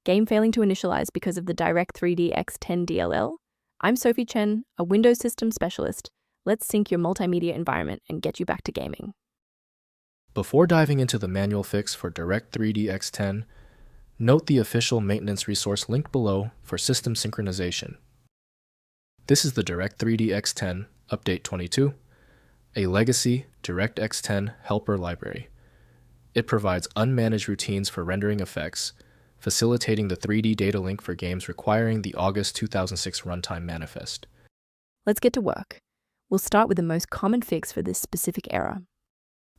Game failing to initialize because of the DirectX 10 DLL? I'm Sophie Chen, a Windows system specialist. Let's sync your multimedia environment and get you back to gaming. Before diving into the manual fix for DirectX 10, note the official maintenance resource linked below for system synchronization. This is the DirectX 10 Update 22, a legacy DirectX 10 helper library. It provides unmanaged routines for rendering effects, facilitating the 3D data link for games requiring the August 2006 runtime manifest. Let's get to work. We'll start with the most common fix for this specific error.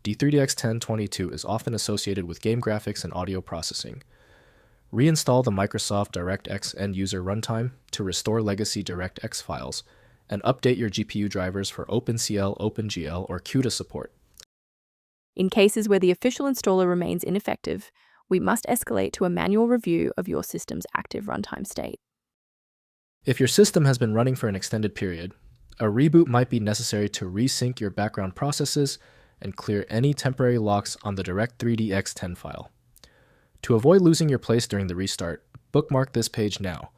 DirectX 10.22 is often associated with game graphics and audio processing. Reinstall the Microsoft DirectX End-User Runtime to restore legacy DirectX files, and update your GPU drivers for OpenCL, OpenGL, or CUDA support. In cases where the official installer remains ineffective, we must escalate to a manual review of your system's active runtime state. If your system has been running for an extended period, a reboot might be necessary to resync your background processes and clear any temporary locks on the DirectX 10 file. To avoid losing your place during the restart, bookmark this page now,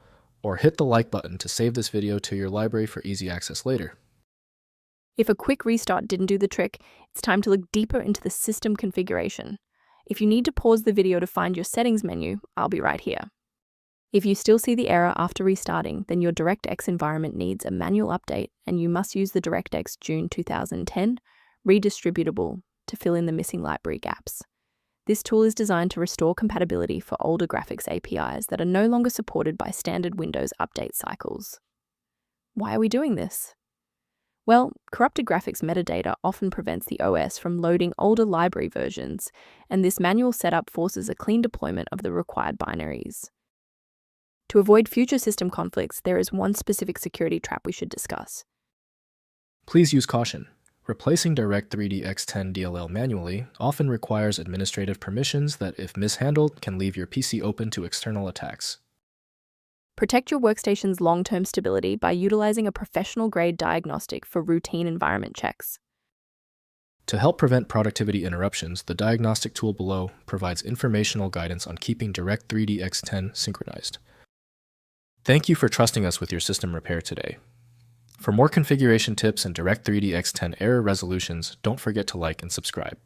or hit the like button to save this video to your library for easy access later. If a quick restart didn't do the trick, it's time to look deeper into the system configuration. If you need to pause the video to find your settings menu, I'll be right here. If you still see the error after restarting, then your DirectX environment needs a manual update, and you must use the DirectX June 2010 redistributable to fill in the missing library gaps. This tool is designed to restore compatibility for older graphics APIs that are no longer supported by standard Windows update cycles. Why are we doing this? Well, corrupted graphics metadata often prevents the OS from loading older library versions, and this manual setup forces a clean deployment of the required binaries. To avoid future system conflicts, there is one specific security trap we should discuss. Please use caution. Replacing DirectX 10 DLL manually often requires administrative permissions that, if mishandled, can leave your PC open to external attacks. Protect your workstation's long-term stability by utilizing a professional-grade diagnostic for routine environment checks. To help prevent productivity interruptions, the diagnostic tool below provides informational guidance on keeping DirectX 10 synchronized. Thank you for trusting us with your system repair today. For more configuration tips and DirectX 10 error resolutions, don't forget to like and subscribe.